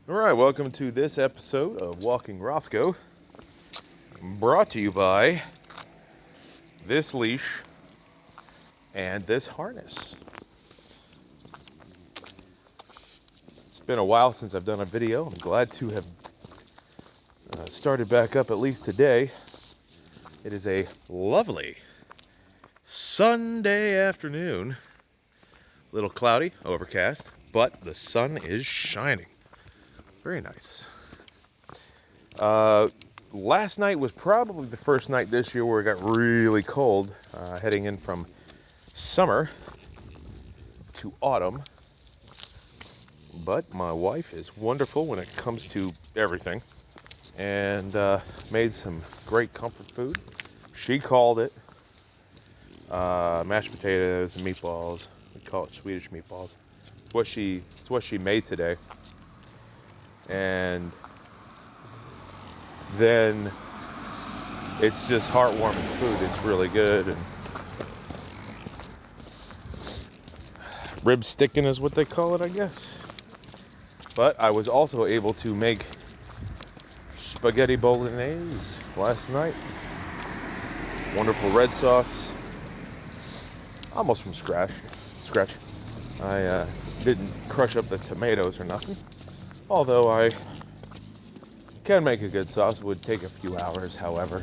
Alright, welcome to this episode of Walking Roscoe, brought to you by this leash and this harness. It's been a while since I've done a video. I'm glad to have started back up at least today. It is a lovely Sunday afternoon. A little cloudy, overcast, but the sun is shining. Very nice. Last night was probably the first night this year where it got really cold, heading in from summer to autumn. But my wife is wonderful when it comes to everything, and made some great comfort food. She called it mashed potatoes and meatballs. We call it Swedish meatballs. It's what she made today. And then it's just heartwarming food. It's really good. And rib sticking is what they call it, I guess. But I was also able to make spaghetti bolognese last night. Wonderful red sauce. Almost from scratch. I didn't crush up the tomatoes or nothing. Although I can make a good sauce. It would take a few hours, however.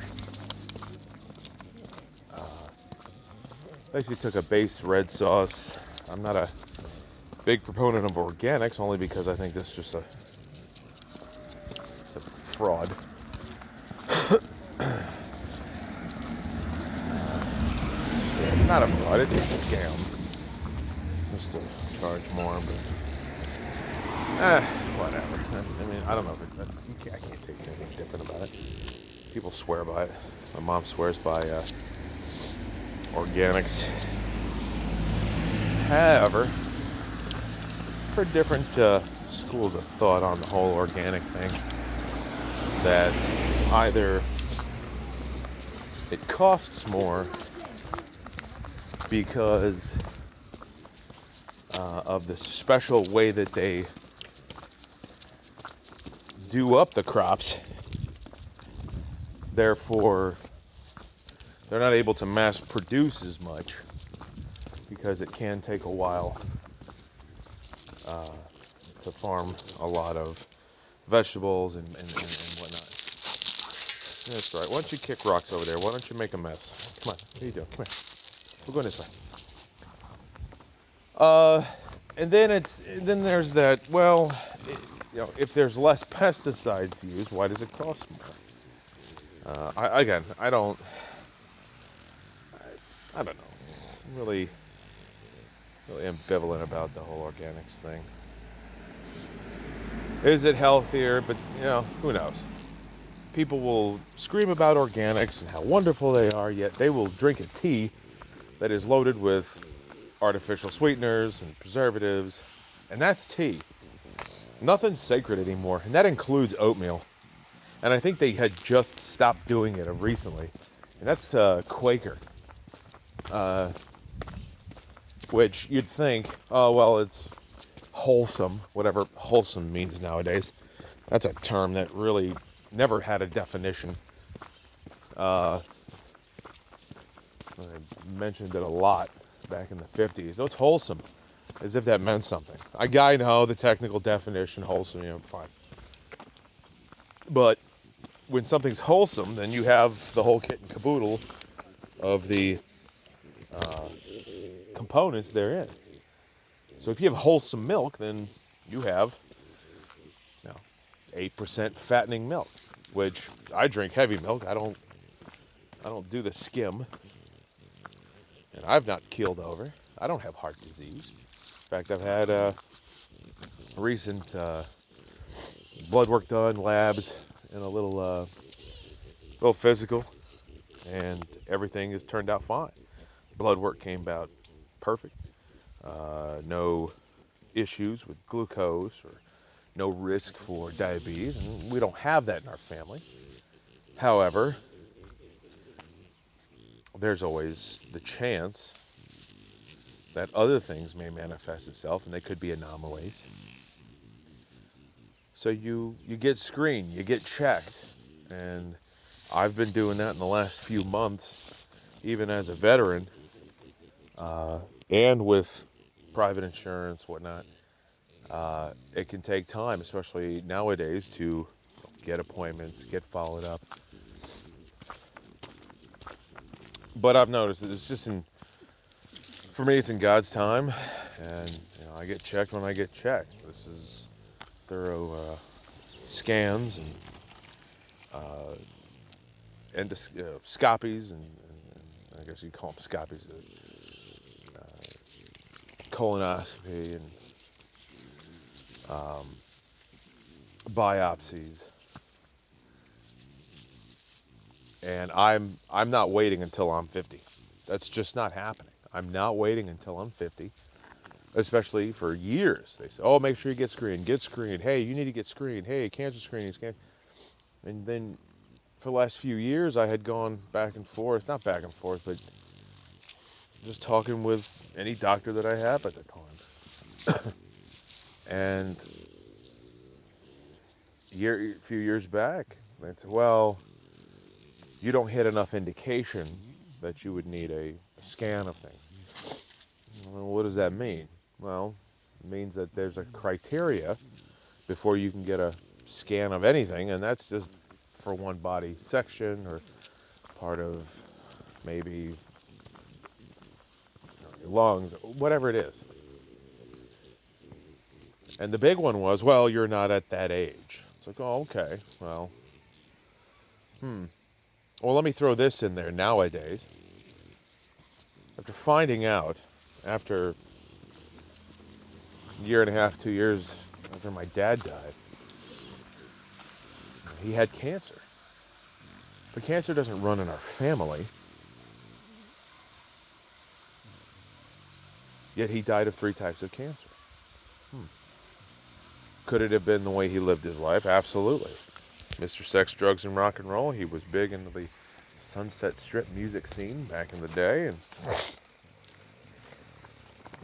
Basically took a base red sauce. I'm not a big proponent of organics, only because I think this is just it's a fraud. Not a fraud, it's a scam. Just to charge more, but whatever. I mean, I don't know if I can't taste anything different about it. People swear by it. My mom swears by organics. However, for different schools of thought on the whole organic thing, that either it costs more because of the special way that they do up the crops, therefore they're not able to mass produce as much because it can take a while to farm a lot of vegetables and whatnot. That's right. Why don't you kick rocks over there? Why don't you make a mess? Come on. What are you doing? Come here. We're going this way. And then there's that. Well, if there's less pesticides used, why does it cost more? I don't know. I'm really ambivalent about the whole organics thing. Is it healthier? But who knows? People will scream about organics and how wonderful they are, yet they will drink a tea that is loaded with artificial sweeteners and preservatives, and that's tea. Nothing's sacred anymore, and that includes oatmeal. And I think they had just stopped doing it recently, and that's Quaker, which you'd think, oh well, it's wholesome, whatever wholesome means nowadays. That's a term that really never had a definition. I mentioned it a lot back in the 50s. Oh, it's wholesome, as if that meant something. I know the technical definition, wholesome, fine. But when something's wholesome, then you have the whole kit and caboodle of the components therein. So if you have wholesome milk, then you have 8% fattening milk, which I drink heavy milk. I don't do the skim. And I've not keeled over. I don't have heart disease. In fact, I've had recent blood work done, labs, and a little physical, and everything has turned out fine. Blood work came out perfect. No issues with glucose or no risk for diabetes, and we don't have that in our family. However, there's always the chance that other things may manifest itself, and they could be anomalies. So you get screened, you get checked, and I've been doing that in the last few months, even as a veteran, and with private insurance, whatnot. It can take time, especially nowadays, to get appointments, get followed up. But I've noticed that it's just for me, it's in God's time, and I get checked when I get checked. This is thorough scans and endoscopies, and I guess you call them scopies, colonoscopy, and biopsies. And I'm not waiting until I'm 50. That's just not happening. I'm not waiting until I'm 50, especially for years. They say, oh, make sure you get screened. Get screened. Hey, you need to get screened. Hey, cancer screening. And then for the last few years, I had gone back and forth, not back and forth, but just talking with any doctor that I have at the time. And a few years back, they said, well, you don't hit enough indication that you would need a scan of things. Well, what does that mean? Well, it means that there's a criteria before you can get a scan of anything, and that's just for one body section or part of maybe your lungs, whatever it is. And the big one was, well, you're not at that age. It's like, oh, okay, well, well, let me throw this in there nowadays. After finding out, after a year and a half, 2 years after my dad died, he had cancer. But cancer doesn't run in our family. Yet he died of 3 types of cancer. Could it have been the way he lived his life? Absolutely. Mr. Sex, Drugs, and Rock and Roll. He was big into the Sunset Strip music scene back in the day, and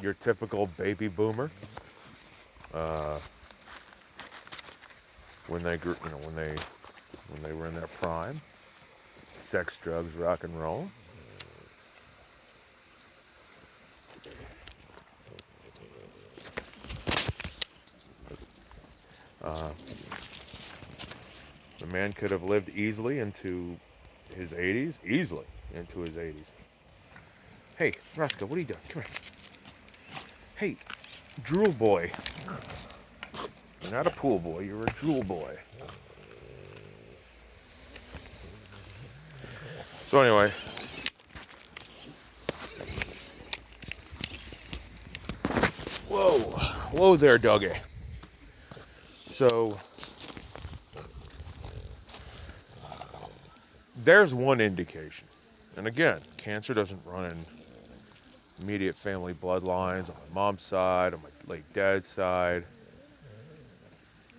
your typical baby boomer. When they grew, when they were in their prime, sex, drugs, rock and roll. The man could have lived easily into his 80s, Hey, Roscoe, what are you doing? Come here. Hey, drool boy. You're not a pool boy, you're a drool boy. So anyway, whoa there, doggy. So there's one indication. And again, cancer doesn't run in immediate family bloodlines on my mom's side, on my late dad's side,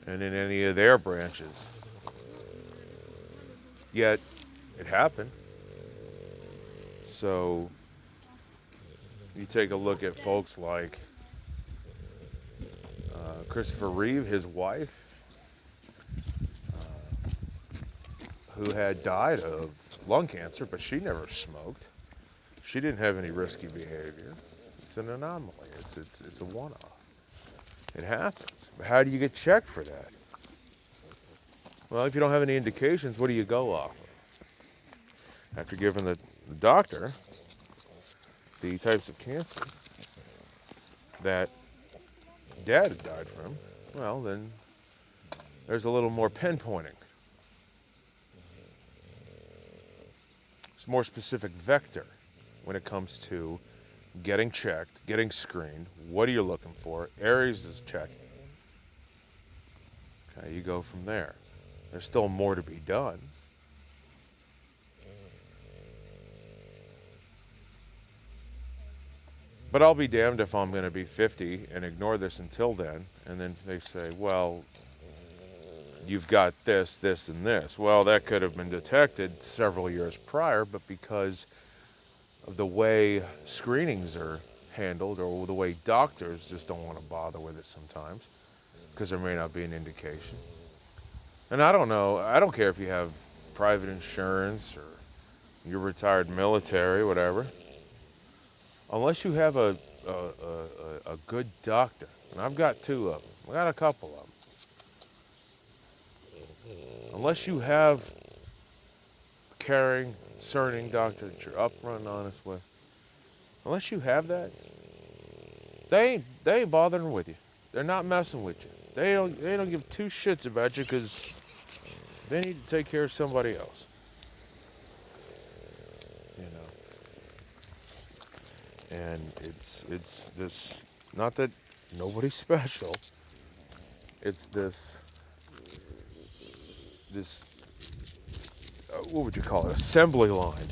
and in any of their branches. Yet, it happened. So, you take a look at folks like Christopher Reeve, his wife, who had died of lung cancer, but she never smoked. She didn't have any risky behavior. It's an anomaly. It's a one-off. It happens. But how do you get checked for that? Well, if you don't have any indications, what do you go off of? After giving the doctor the types of cancer that Dad had died from, well, then there's a little more pinpointing. It's a more specific vector when it comes to getting checked, getting screened. What are you looking for? Areas to check. Okay, you go from there. There's still more to be done. But I'll be damned if I'm going to be 50 and ignore this until then, and then they say, well, you've got this, this, and this. Well, that could have been detected several years prior, but because of the way screenings are handled or the way doctors just don't want to bother with it sometimes, because there may not be an indication. And I don't know. I don't care if you have private insurance or you're retired military, whatever. Unless you have a good doctor, and I've got two of them. I got a couple of them. Unless you have a caring, discerning doctor that you're upfront and honest with, unless you have that, they ain't bothering with you. They're not messing with you. They don't give two shits about you because they need to take care of somebody else. You know. And it's this, not that nobody's special. It's this what would you call it? Assembly line.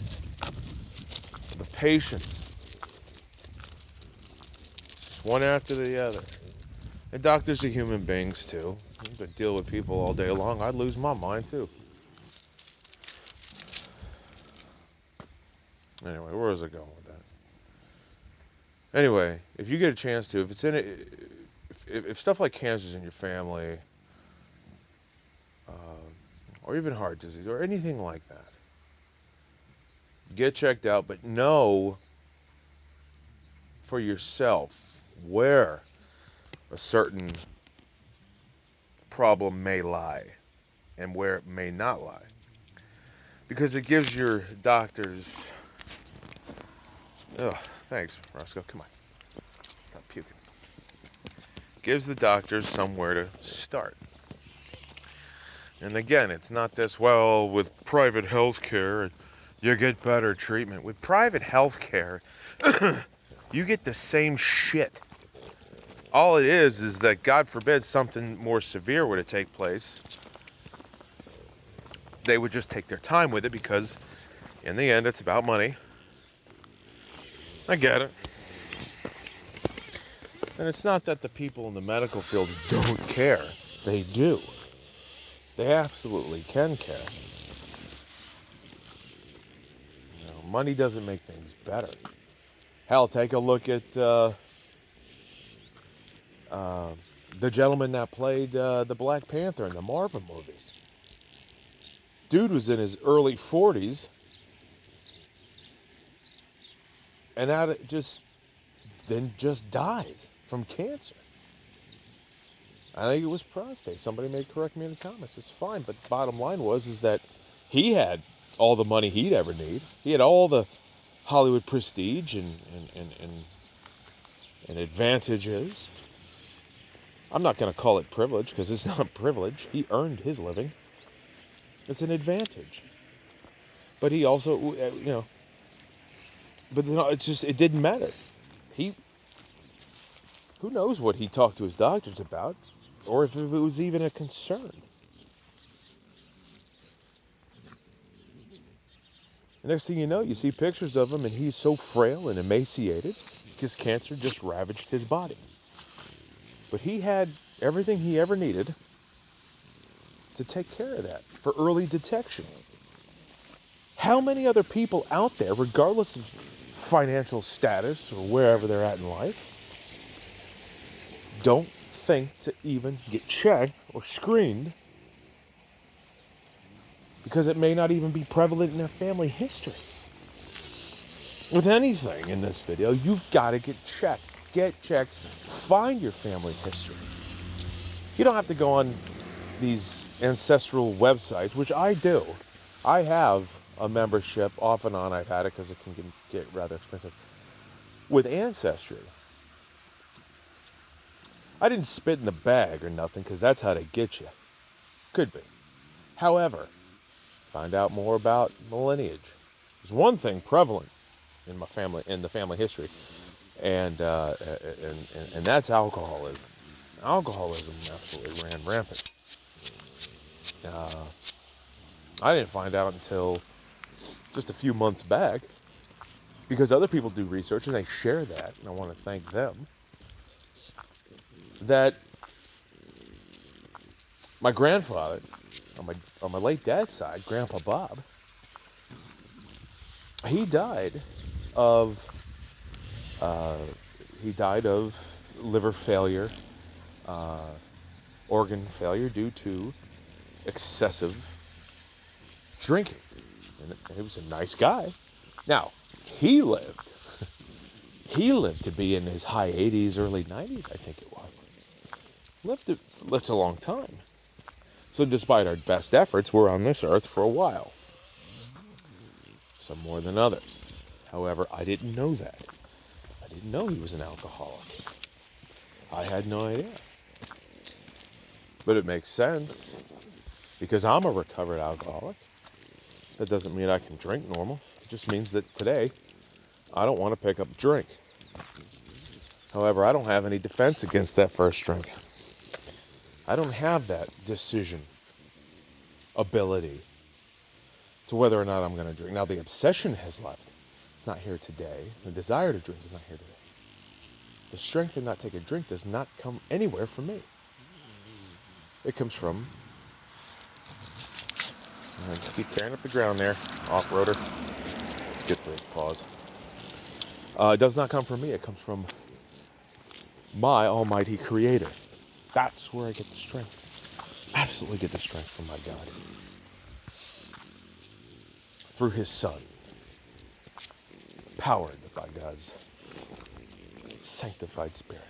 The patients. Just one after the other. And doctors are human beings too. They deal with people all day long. I'd lose my mind too. Anyway, where was I going with that? Anyway, if you get a chance to, if it's in it, if stuff like cancer's in your family, or even heart disease, or anything like that, get checked out, but know for yourself where a certain problem may lie and where it may not lie. Because it gives your doctors... thanks, Roscoe. Come on. Stop puking. Gives the doctors somewhere to start. And again, it's not this, well, with private health care, you get better treatment. With private health care, you get the same shit. All it is that, God forbid, something more severe were to take place, they would just take their time with it because, in the end, it's about money. I get it. And it's not that the people in the medical field don't care. They do. They absolutely can care. You know, money doesn't make things better. Hell, take a look at the gentleman that played the Black Panther in the Marvel movies. Dude was in his early 40s, and just died from cancer. I think it was prostate. Somebody may correct me in the comments. It's fine, but the bottom line is that he had all the money he'd ever need. He had all the Hollywood prestige and advantages. I'm not going to call it privilege because it's not privilege. He earned his living. It's an advantage. But he also, but it didn't matter. Who knows what he talked to his doctors about, or if it was even a concern. The next thing you know, you see pictures of him, and he's so frail and emaciated because cancer just ravaged his body. But he had everything he ever needed to take care of that for early detection. How many other people out there, regardless of financial status or wherever they're at in life, don't think to even get checked or screened because it may not even be prevalent in their family history? With anything in this video, you've got to get checked. Get checked. Find your family history. You don't have to go on these ancestral websites, which I do. I have a membership off and on. I've had it because it can get rather expensive. With Ancestry, I didn't spit in the bag or nothing because that's how they get you. Could be. However, find out more about the lineage. There's one thing prevalent in my family, in the family history, and that's alcoholism. Alcoholism absolutely ran rampant. I didn't find out until just a few months back because other people do research and they share that, and I want to thank them. That my grandfather, on my late dad's side, Grandpa Bob, he died of liver failure, organ failure due to excessive drinking. And he was a nice guy. Now, he lived to be in his high 80s, early 90s, I think it was. Lived a long time. So despite our best efforts, we're on this earth for a while. Some more than others. However, I didn't know that. I didn't know he was an alcoholic. I had no idea. But it makes sense, because I'm a recovered alcoholic. That doesn't mean I can drink normal. It just means that today, I don't want to pick up a drink. However, I don't have any defense against that first drink. I don't have that decision ability to whether or not I'm going to drink. Now, the obsession has left. It's not here today. The desire to drink is not here today. The strength to not take a drink does not come anywhere from me. It comes from... just keep tearing up the ground there, off-roader. It's good for his paws. It does not come from me. It comes from my almighty creator. That's where I get the strength. Absolutely get the strength from my God. Through his Son. Powered by God's sanctified Spirit.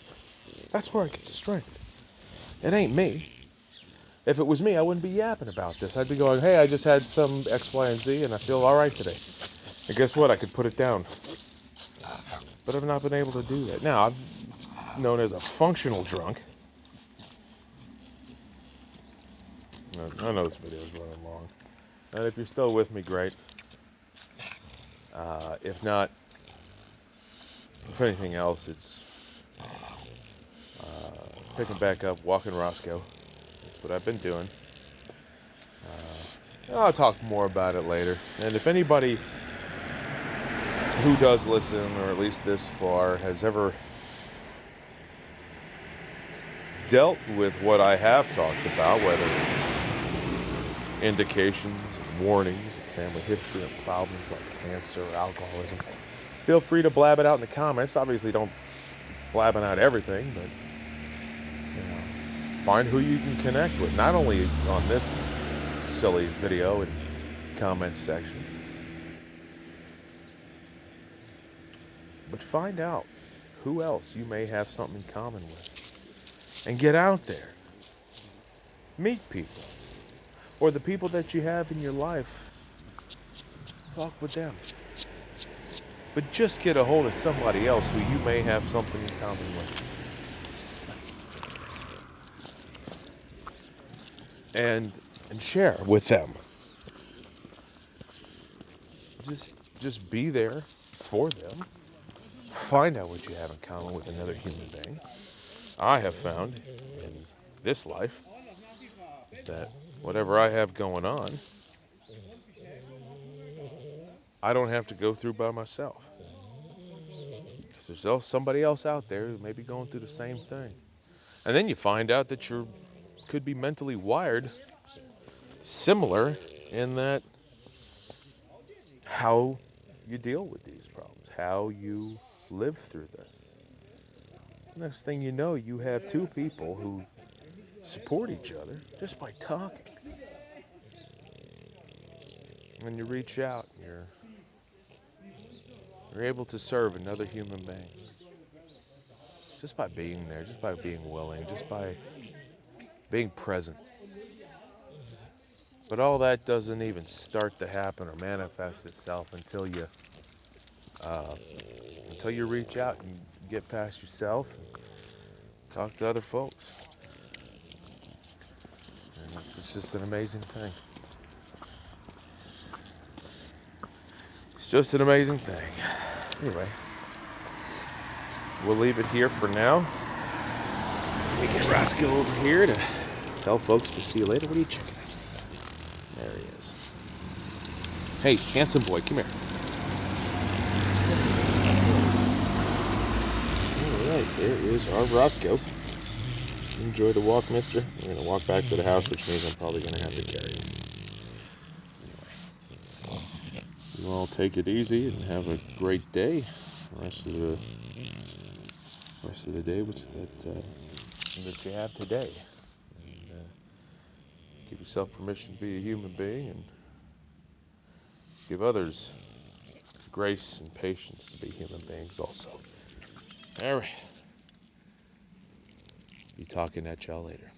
That's where I get the strength. It ain't me. If it was me, I wouldn't be yapping about this. I'd be going, hey, I just had some X, Y, and Z, and I feel all right today. And guess what? I could put it down. But I've not been able to do that. Now, I'm known as a functional drunk. I know this video is running long. And if you're still with me, great. If not, if anything else, it's picking back up, walking Roscoe. That's what I've been doing. I'll talk more about it later. And if anybody who does listen, or at least this far, has ever dealt with what I have talked about, whether it's indications, warnings of family history of problems like cancer or alcoholism, feel free to blab it out in the comments. Obviously, don't blabbing out everything, but find who you can connect with, not only on this silly video and comment section, but find out who else you may have something in common with, and get out there, meet people, or the people that you have in your life, talk with them. But just get a hold of somebody else who you may have something in common with. And share with them. Just be there for them. Find out what you have in common with another human being. I have found in this life that whatever I have going on, I don't have to go through by myself. Because there's somebody else out there who may be going through the same thing. And then you find out that you could be mentally wired similar in that how you deal with these problems, how you live through this. Next thing you know, you have two people who support each other just by talking. When you reach out, you're able to serve another human being. Just by being there, just by being willing, just by being present. But all that doesn't even start to happen or manifest itself until you reach out and get past yourself and talk to other folks. And it's just an amazing thing. It's just an amazing thing. Anyway, we'll leave it here for now. We get Roscoe over here to tell folks to see you later. What are you checking at? There he is. Hey, handsome boy, come here. Alright, there is our Roscoe. Enjoy the walk, mister. We're going to walk back to the house, which means I'm probably going to have to carry him. Anyway, you all take it easy and have a great day. The rest of the day, what's that you have today? Give yourself permission to be a human being and give others grace and patience to be human beings also. All right. Be talking at y'all later.